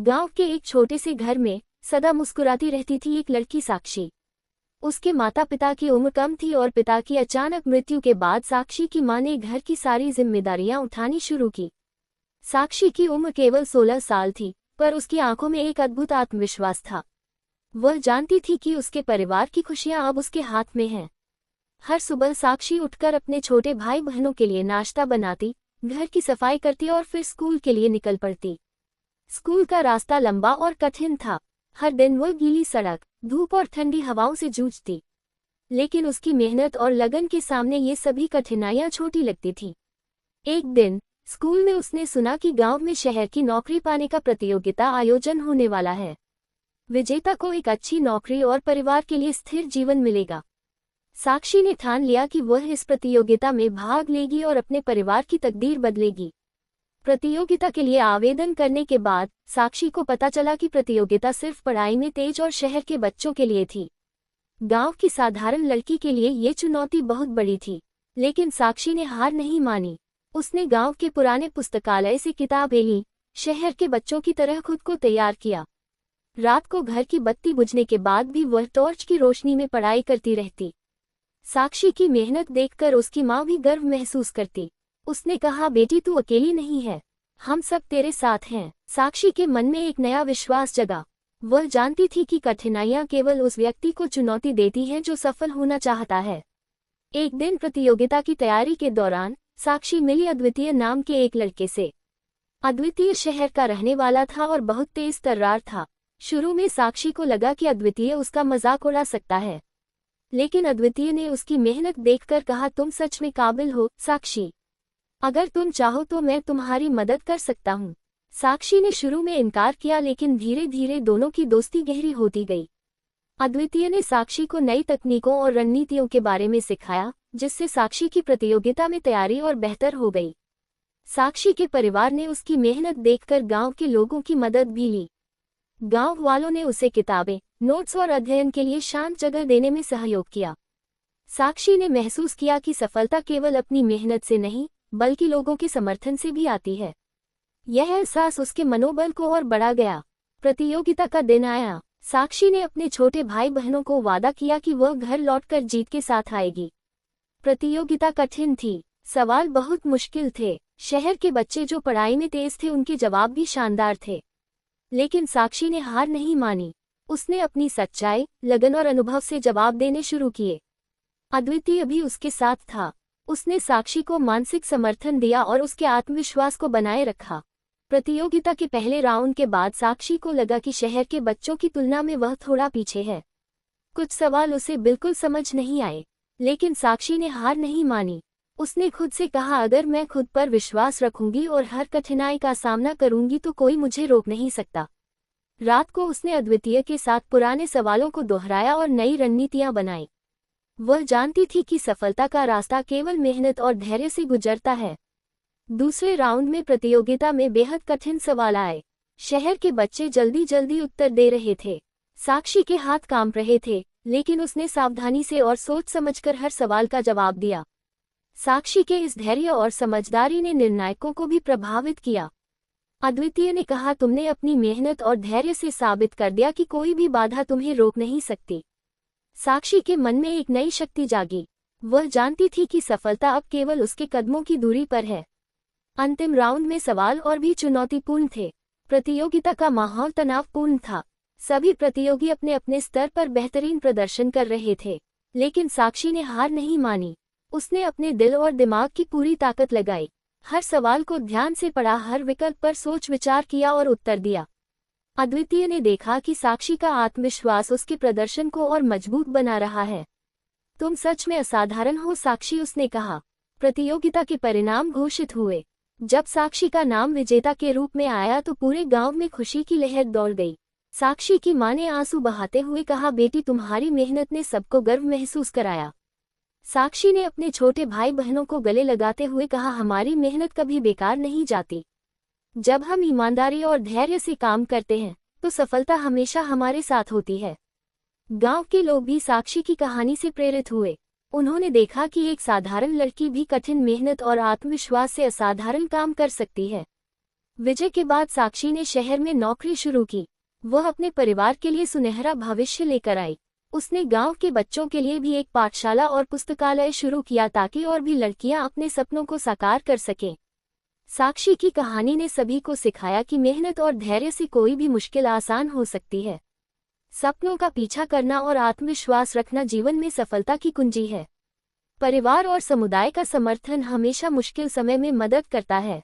गांव के एक छोटे से घर में सदा मुस्कुराती रहती थी एक लड़की साक्षी। उसके माता पिता की उम्र कम थी और पिता की अचानक मृत्यु के बाद साक्षी की मां ने घर की सारी जिम्मेदारियां उठानी शुरू की। साक्षी की उम्र केवल 16 साल थी, पर उसकी आंखों में एक अद्भुत आत्मविश्वास था। वह जानती थी कि उसके परिवार की खुशियां अब उसके हाथ में हैं। हर सुबह साक्षी उठकर अपने छोटे भाई बहनों के लिए नाश्ता बनाती, घर की सफाई करती और फिर स्कूल के लिए निकल पड़ती। स्कूल का रास्ता लंबा और कठिन था। हर दिन वह गीली सड़क, धूप और ठंडी हवाओं से जूझती, लेकिन उसकी मेहनत और लगन के सामने ये सभी कठिनाइयां छोटी लगती थीं। एक दिन स्कूल में उसने सुना कि गांव में शहर की नौकरी पाने का प्रतियोगिता आयोजन होने वाला है। विजेता को एक अच्छी नौकरी और परिवार के लिए स्थिर जीवन मिलेगा। साक्षी ने ठान लिया कि वह इस प्रतियोगिता में भाग लेगी और अपने परिवार की तकदीर बदलेगी। प्रतियोगिता के लिए आवेदन करने के बाद साक्षी को पता चला कि प्रतियोगिता सिर्फ पढ़ाई में तेज और शहर के बच्चों के लिए थी। गांव की साधारण लड़की के लिए ये चुनौती बहुत बड़ी थी, लेकिन साक्षी ने हार नहीं मानी। उसने गांव के पुराने पुस्तकालय से किताबें लीं, शहर के बच्चों की तरह खुद को तैयार किया। रात को घर की बत्ती बुझने के बाद भी वह टॉर्च की रोशनी में पढ़ाई करती रहती। साक्षी की मेहनत देखकर उसकी माँ भी गर्व महसूस करती। उसने कहा, बेटी तू अकेली नहीं है, हम सब तेरे साथ हैं। साक्षी के मन में एक नया विश्वास जगा। वह जानती थी कि कठिनाइयां केवल उस व्यक्ति को चुनौती देती हैं जो सफल होना चाहता है। एक दिन प्रतियोगिता की तैयारी के दौरान साक्षी मिली अद्वितीय नाम के एक लड़के से। अद्वितीय शहर का रहने वाला था और बहुत तेज तर्रार था। शुरू में साक्षी को लगा कि अद्वितीय उसका मजाक उड़ा सकता है, लेकिन अद्वितीय ने उसकी मेहनत देखकर कहा, तुम सच में काबिल हो साक्षी, अगर तुम चाहो तो मैं तुम्हारी मदद कर सकता हूँ। साक्षी ने शुरू में इनकार किया, लेकिन धीरे धीरे दोनों की दोस्ती गहरी होती गई। अद्वितीय ने साक्षी को नई तकनीकों और रणनीतियों के बारे में सिखाया, जिससे साक्षी की प्रतियोगिता में तैयारी और बेहतर हो गई। साक्षी के परिवार ने उसकी मेहनत देखकर गांव के लोगों की मदद भी ली। गांव वालों ने उसे किताबें, नोट्स और अध्ययन के लिए शांत जगह देने में सहयोग किया। साक्षी ने महसूस किया कि सफलता केवल अपनी मेहनत से नहीं, बल्कि लोगों के समर्थन से भी आती है। यह एहसास उसके मनोबल को और बढ़ा गया। प्रतियोगिता का दिन आया। साक्षी ने अपने छोटे भाई बहनों को वादा किया कि वह घर लौटकर जीत के साथ आएगी। प्रतियोगिता कठिन थी, सवाल बहुत मुश्किल थे। शहर के बच्चे जो पढ़ाई में तेज थे, उनके जवाब भी शानदार थे, लेकिन साक्षी ने हार नहीं मानी। उसने अपनी सच्चाई, लगन और अनुभव से जवाब देने शुरू किए। अद्वितीय भी उसके साथ था। उसने साक्षी को मानसिक समर्थन दिया और उसके आत्मविश्वास को बनाए रखा। प्रतियोगिता के पहले राउंड के बाद साक्षी को लगा कि शहर के बच्चों की तुलना में वह थोड़ा पीछे है। कुछ सवाल उसे बिल्कुल समझ नहीं आए, लेकिन साक्षी ने हार नहीं मानी। उसने खुद से कहा, अगर मैं खुद पर विश्वास रखूंगी और हर कठिनाई का सामना करूंगी तो कोई मुझे रोक नहीं सकता। रात को उसने अद्वितीय के साथ पुराने सवालों को दोहराया और नई रणनीतियां बनाई। वह जानती थी कि सफलता का रास्ता केवल मेहनत और धैर्य से गुजरता है। दूसरे राउंड में प्रतियोगिता में बेहद कठिन सवाल आए। शहर के बच्चे जल्दी जल्दी उत्तर दे रहे थे। साक्षी के हाथ कांप रहे थे, लेकिन उसने सावधानी से और सोच समझकर हर सवाल का जवाब दिया। साक्षी के इस धैर्य और समझदारी ने निर्णायकों को भी प्रभावित किया। अद्वितीय ने कहा, तुमने अपनी मेहनत और धैर्य से साबित कर दिया कि कोई भी बाधा तुम्हें रोक नहीं सकती। साक्षी के मन में एक नई शक्ति जागी। वह जानती थी कि सफलता अब केवल उसके कदमों की दूरी पर है। अंतिम राउंड में सवाल और भी चुनौतीपूर्ण थे। प्रतियोगिता का माहौल तनावपूर्ण था। सभी प्रतियोगी अपने अपने स्तर पर बेहतरीन प्रदर्शन कर रहे थे, लेकिन साक्षी ने हार नहीं मानी। उसने अपने दिल और दिमाग की पूरी ताकत लगाई। हर सवाल को ध्यान से पढ़ा, हर विकल्प पर सोच विचार किया और उत्तर दिया। अद्वितीय ने देखा कि साक्षी का आत्मविश्वास उसके प्रदर्शन को और मजबूत बना रहा है। तुम सच में असाधारण हो साक्षी, उसने कहा। प्रतियोगिता के परिणाम घोषित हुए। जब साक्षी का नाम विजेता के रूप में आया तो पूरे गांव में खुशी की लहर दौड़ गई। साक्षी की मां ने आंसू बहाते हुए कहा, बेटी तुम्हारी मेहनत ने सबको गर्व महसूस कराया। साक्षी ने अपने छोटे भाई बहनों को गले लगाते हुए कहा, हमारी मेहनत कभी बेकार नहीं जाती। जब हम ईमानदारी और धैर्य से काम करते हैं तो सफलता हमेशा हमारे साथ होती है। गांव के लोग भी साक्षी की कहानी से प्रेरित हुए। उन्होंने देखा कि एक साधारण लड़की भी कठिन मेहनत और आत्मविश्वास से असाधारण काम कर सकती है। विजय के बाद साक्षी ने शहर में नौकरी शुरू की। वह अपने परिवार के लिए सुनहरा भविष्य लेकर आई। उसने गांव के बच्चों के लिए भी एक पाठशाला और पुस्तकालय शुरू किया ताकि और भी लड़कियां अपने सपनों को साकार कर सकें। साक्षी की कहानी ने सभी को सिखाया कि मेहनत और धैर्य से कोई भी मुश्किल आसान हो सकती है। सपनों का पीछा करना और आत्मविश्वास रखना जीवन में सफलता की कुंजी है। परिवार और समुदाय का समर्थन हमेशा मुश्किल समय में मदद करता है।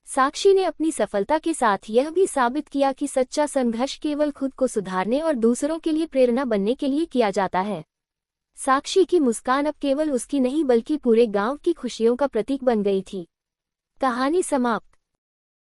साक्षी ने अपनी सफलता के साथ यह भी साबित किया कि सच्चा संघर्ष केवल खुद को सुधारने और दूसरों के लिए प्रेरणा बनने के लिए किया जाता है। साक्षी की मुस्कान अब केवल उसकी नहीं बल्कि पूरे गांव की खुशियों का प्रतीक बन गई थी। कहानी समाप्त।